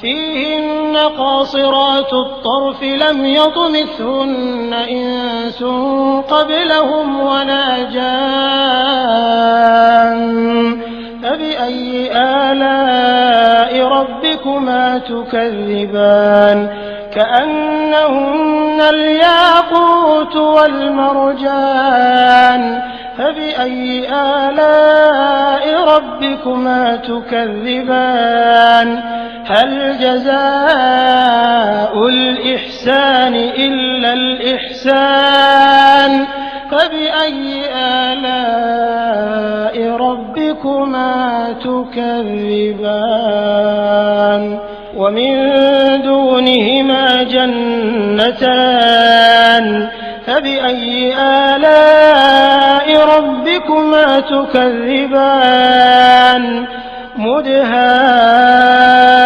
فيهن قاصرات الطرف لم يطمثهن إنس قبلهم ولا جان فبأي آلاء ربكما تكذبان كأنهن الياقوت والمرجان فبأي آلاء ربكما تكذبان هل جزاء الإحسان إلا الإحسان فبأي آلاء ربكما تكذبان ومن دونهما جنتان فبأي آلاء ربكما تكذبان مدهان